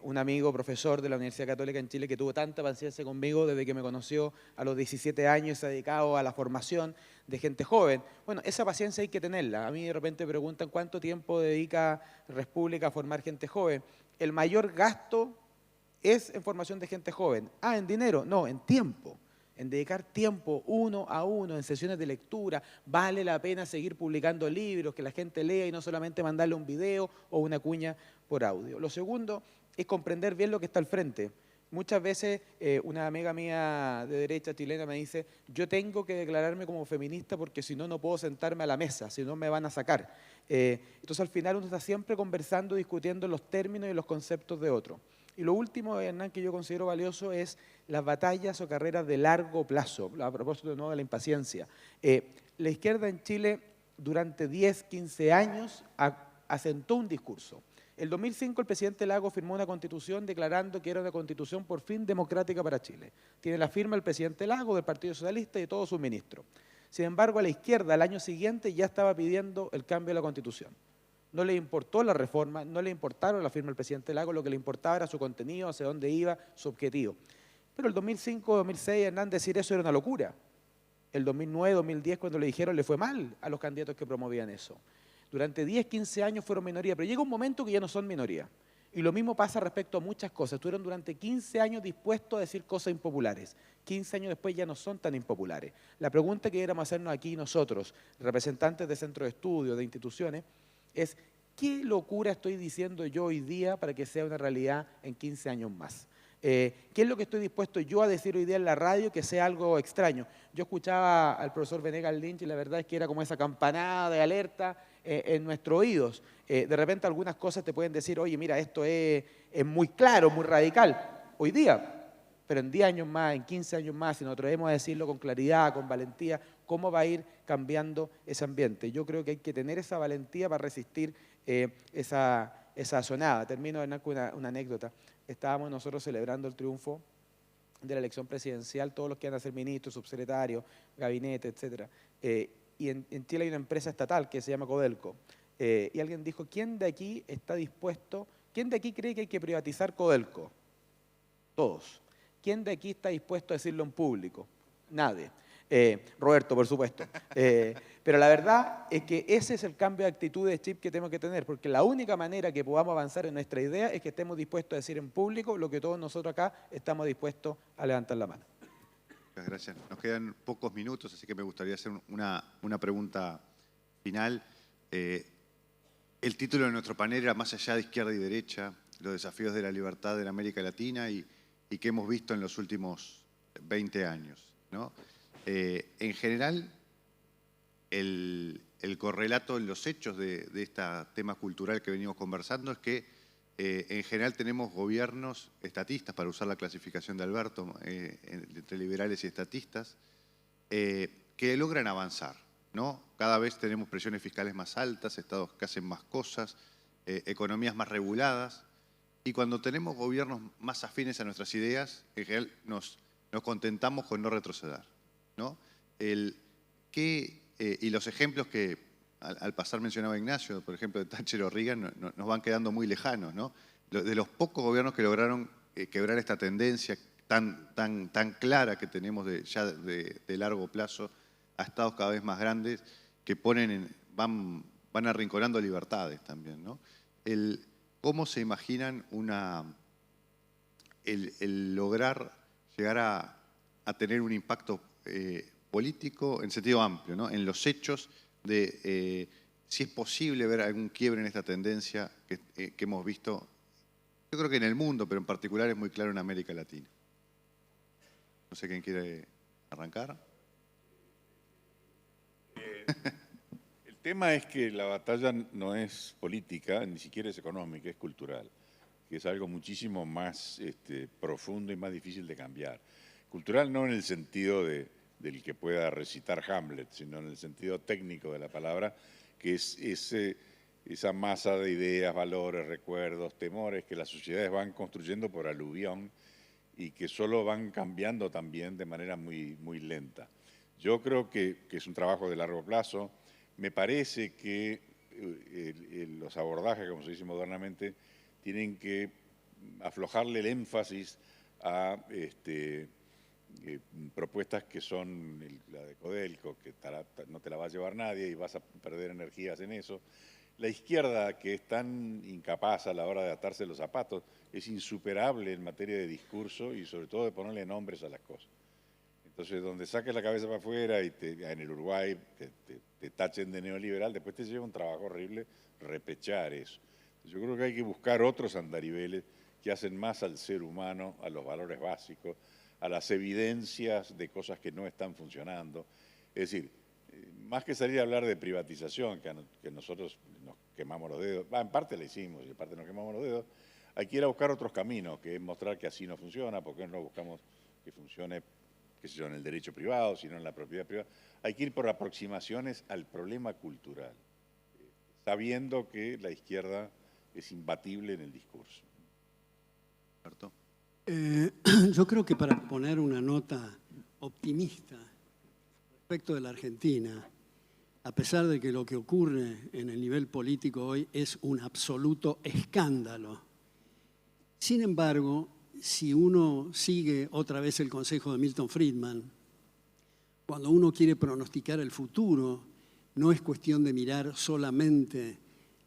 un amigo, profesor de la Universidad Católica en Chile, que tuvo tanta paciencia conmigo desde que me conoció a los 17 años y se ha dedicado a la formación de gente joven. Bueno, esa paciencia hay que tenerla. A mí de repente me preguntan cuánto tiempo dedica Res Publica a formar gente joven. El mayor gasto es en formación de gente joven. ¿En dinero? No, en tiempo. En dedicar tiempo uno a uno, en sesiones de lectura. Vale la pena seguir publicando libros, que la gente lea y no solamente mandarle un video o una cuña por audio. Lo segundo es comprender bien lo que está al frente. Muchas veces una amiga mía de derecha chilena me dice: yo tengo que declararme como feminista porque si no, no puedo sentarme a la mesa, si no me van a sacar. Entonces al final uno está siempre conversando, discutiendo los términos y los conceptos de otro. Y lo último, Hernán, que yo considero valioso es las batallas o carreras de largo plazo, a propósito de nuevo de la impaciencia. La izquierda en Chile durante 10, 15 años asentó un discurso. El 2005 el presidente Lagos firmó una constitución declarando que era una constitución por fin democrática para Chile. Tiene la firma el presidente Lagos, del Partido Socialista y de todos sus ministros. Sin embargo, a la izquierda al año siguiente ya estaba pidiendo el cambio de la constitución. No le importó la reforma, no le importaron la firma del presidente Lagos, lo que le importaba era su contenido, hacia dónde iba, su objetivo. Pero el 2005-2006, Hernán, decir eso era una locura. El 2009-2010, cuando le dijeron, le fue mal a los candidatos que promovían eso. Durante 10, 15 años fueron minoría, pero llega un momento que ya no son minoría. Y lo mismo pasa respecto a muchas cosas. Estuvieron durante 15 años dispuestos a decir cosas impopulares. 15 años después ya no son tan impopulares. La pregunta que queremos hacernos aquí nosotros, representantes de centros de estudio, de instituciones, es: ¿qué locura estoy diciendo yo hoy día para que sea una realidad en 15 años más? ¿Qué es lo que estoy dispuesto yo a decir hoy día en la radio que sea algo extraño? Yo escuchaba al profesor Venegas Lynch y la verdad es que era como esa campanada de alerta en nuestros oídos. De repente algunas cosas te pueden decir: oye, mira, esto es muy claro, muy radical hoy día, pero en 10 años más, en 15 años más, si nos atrevemos a decirlo con claridad, con valentía, ¿cómo va a ir cambiando ese ambiente? Yo creo que hay que tener esa valentía para resistir esa sonada. Termino, Hernán, con una anécdota. Estábamos nosotros celebrando el triunfo de la elección presidencial, todos los que van a ser ministros, subsecretarios, gabinete, etc. Y en Chile hay una empresa estatal que se llama Codelco. Y alguien dijo: ¿quién de aquí está dispuesto, quién de aquí cree que hay que privatizar Codelco? Todos. ¿Quién de aquí está dispuesto a decirlo en público? Nadie. Roberto, por supuesto. Pero la verdad es que ese es el cambio de actitud de chip que tenemos que tener, porque la única manera que podamos avanzar en nuestra idea es que estemos dispuestos a decir en público lo que todos nosotros acá estamos dispuestos a levantar la mano. Muchas gracias. Nos quedan pocos minutos, así que me gustaría hacer una pregunta final. El título de nuestro panel era Más allá de izquierda y derecha, los desafíos de la libertad en América Latina y que hemos visto en los últimos 20 años, ¿no? En general, el correlato en los hechos de este tema cultural que venimos conversando es que en general tenemos gobiernos estatistas, para usar la clasificación de Alberto, entre liberales y estatistas, que logran avanzar, ¿no? Cada vez tenemos presiones fiscales más altas, estados que hacen más cosas, economías más reguladas, y cuando tenemos gobiernos más afines a nuestras ideas, en general nos contentamos con no retroceder, ¿no? Y los ejemplos que al pasar mencionaba Ignacio, por ejemplo, de Thatcher o Reagan, nos van quedando muy lejanos, ¿no? De los pocos gobiernos que lograron quebrar esta tendencia tan clara que tenemos ya de largo plazo a estados cada vez más grandes que van arrinconando libertades también, ¿no? ¿Cómo se imaginan el lograr llegar a tener un impacto político en sentido amplio, ¿no? En los hechos de si es posible ver algún quiebre en esta tendencia que hemos visto, yo creo que en el mundo, pero en particular es muy claro en América Latina? No sé quién quiere arrancar. El tema es que la batalla no es política, ni siquiera es económica, es cultural, que es algo muchísimo más profundo y más difícil de cambiar. Cultural no en el sentido del que pueda recitar Hamlet, sino en el sentido técnico de la palabra, que es esa masa de ideas, valores, recuerdos, temores que las sociedades van construyendo por aluvión y que solo van cambiando también de manera muy, muy lenta. Yo creo que es un trabajo de largo plazo. Me parece que los abordajes, como se dice modernamente, tienen que aflojarle el énfasis a propuestas que son la de Codelco, que no te la va a llevar nadie y vas a perder energías en eso. La izquierda, que es tan incapaz a la hora de atarse los zapatos, es insuperable en materia de discurso y sobre todo de ponerle nombres a las cosas. Entonces, donde saques la cabeza para afuera y en el Uruguay te tachen de neoliberal, después te lleva un trabajo horrible repechar eso. Yo creo que hay que buscar otros andariveles que hacen más al ser humano, a los valores básicos, a las evidencias de cosas que no están funcionando. Es decir, más que salir a hablar de privatización, que nosotros nos quemamos los dedos, en parte la hicimos y en parte nos quemamos los dedos, hay que ir a buscar otros caminos, que es mostrar que así no funciona, porque no buscamos que funcione, qué sé yo, en el derecho privado, sino en la propiedad privada. Hay que ir por aproximaciones al problema cultural, sabiendo que la izquierda es imbatible en el discurso. ¿Cierto? Yo creo que para poner una nota optimista respecto de la Argentina, a pesar de que lo que ocurre en el nivel político hoy es un absoluto escándalo, sin embargo, si uno sigue otra vez el consejo de Milton Friedman, cuando uno quiere pronosticar el futuro, no es cuestión de mirar solamente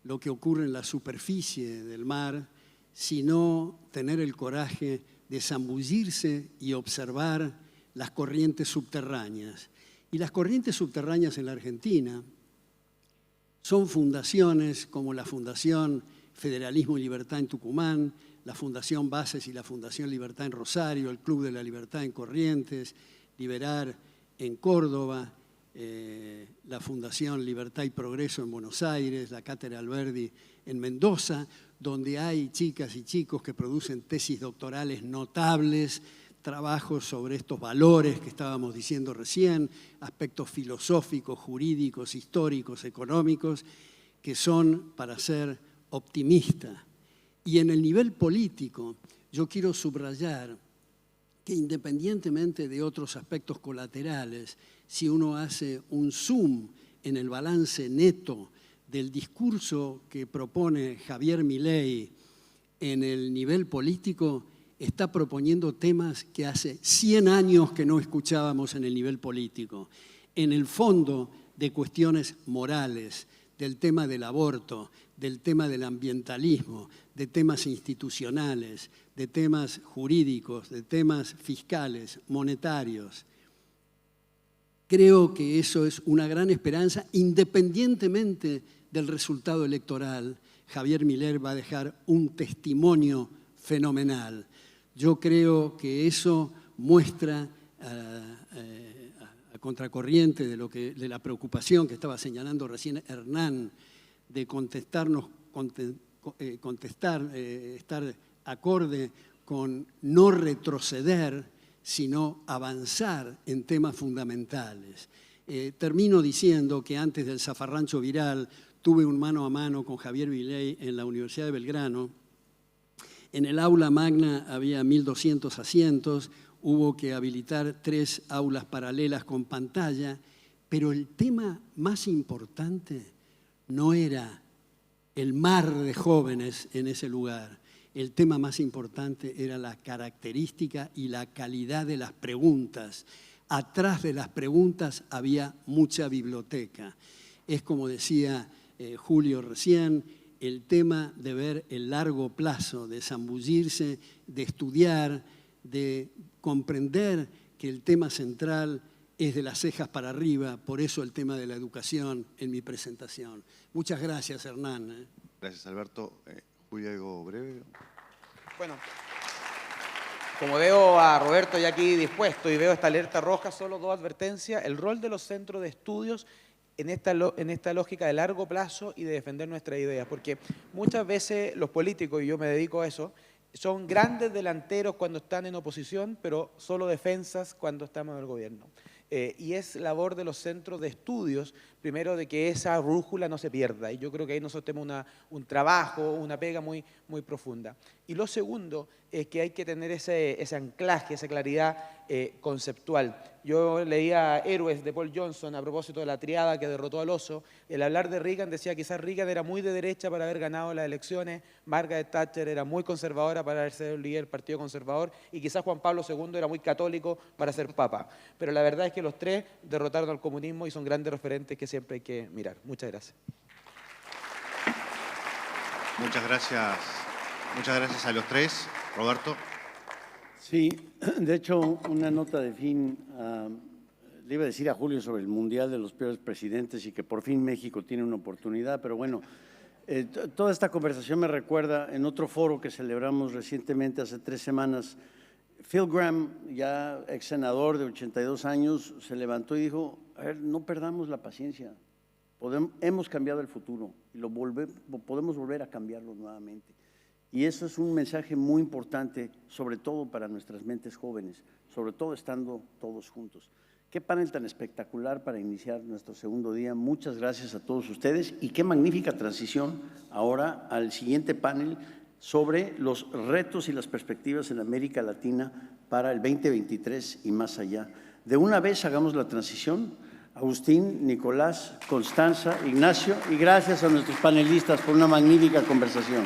lo que ocurre en la superficie del mar, sino tener el coraje de zambullirse y observar las corrientes subterráneas. Y las corrientes subterráneas en la Argentina son fundaciones como la Fundación Federalismo y Libertad en Tucumán, la Fundación Bases y la Fundación Libertad en Rosario, el Club de la Libertad en Corrientes, Liberar en Córdoba, la Fundación Libertad y Progreso en Buenos Aires, la Cátedra Alberdi en Mendoza, donde hay chicas y chicos que producen tesis doctorales notables, trabajos sobre estos valores que estábamos diciendo recién, aspectos filosóficos, jurídicos, históricos, económicos, que son para ser optimista. Y en el nivel político, yo quiero subrayar que independientemente de otros aspectos colaterales, si uno hace un zoom en el balance neto del discurso que propone Javier Milei en el nivel político, está proponiendo temas que hace 100 años que no escuchábamos en el nivel político. En el fondo de cuestiones morales, del tema del aborto, del tema del ambientalismo, de temas institucionales, de temas jurídicos, de temas fiscales, monetarios, Creo que eso es una gran esperanza, independientemente del resultado electoral. Javier Milei va a dejar un testimonio fenomenal. Yo creo que eso muestra a contracorriente de la preocupación que estaba señalando recién Hernán, de estar acorde con no retroceder, sino avanzar en temas fundamentales. Termino diciendo que antes del zafarrancho viral tuve un mano a mano con Javier Milei en la Universidad de Belgrano. En el aula magna había 1.200 asientos, hubo que habilitar 3 aulas paralelas con pantalla, pero el tema más importante no era el mar de jóvenes en ese lugar. El tema más importante era la característica y la calidad de las preguntas. Atrás de las preguntas había mucha biblioteca. Es como decía Julio recién, el tema de ver el largo plazo, de zambullirse, de estudiar, de comprender que el tema central es de las cejas para arriba, por eso el tema de la educación en mi presentación. Muchas gracias, Hernán. Gracias, Alberto. Julio, algo breve. Bueno, como veo a Roberto ya aquí dispuesto y veo esta alerta roja, solo 2 advertencias. El rol de los centros de estudios en esta lógica de largo plazo y de defender nuestras ideas, porque muchas veces los políticos, y yo me dedico a eso, son grandes delanteros cuando están en oposición, pero solo defensas cuando estamos en el gobierno. Y es labor de los centros de estudios, primero, de que esa brújula no se pierda. Y yo creo que ahí nosotros tenemos un trabajo, una pega muy profunda. Y lo segundo es que hay que tener ese anclaje, esa claridad conceptual. Yo leía Héroes de Paul Johnson a propósito de la triada que derrotó al oso. El hablar de Reagan decía que quizás Reagan era muy de derecha para haber ganado las elecciones, Margaret Thatcher era muy conservadora para haber sido el líder del Partido Conservador y quizás Juan Pablo II era muy católico para ser papa. Pero la verdad es que los 3 derrotaron al comunismo y son grandes referentes que siempre hay que mirar. Muchas gracias. Muchas gracias a los 3. Roberto. Sí, de hecho, una nota de fin. Le iba a decir a Julio sobre el Mundial de los Peores Presidentes y que por fin México tiene una oportunidad, pero bueno, toda esta conversación me recuerda en otro foro que celebramos recientemente, hace 3 semanas. Phil Gramm, ya ex senador de 82 años, se levantó y dijo, a ver, no perdamos la paciencia, hemos cambiado el futuro y podemos volver a cambiarlo nuevamente. Y eso es un mensaje muy importante, sobre todo para nuestras mentes jóvenes, sobre todo estando todos juntos. Qué panel tan espectacular para iniciar nuestro segundo día. Muchas gracias a todos ustedes y qué magnífica transición ahora al siguiente panel sobre los retos y las perspectivas en América Latina para el 2023 y más allá. De una vez hagamos la transición. Agustín, Nicolás, Constanza, Ignacio, y gracias a nuestros panelistas por una magnífica conversación.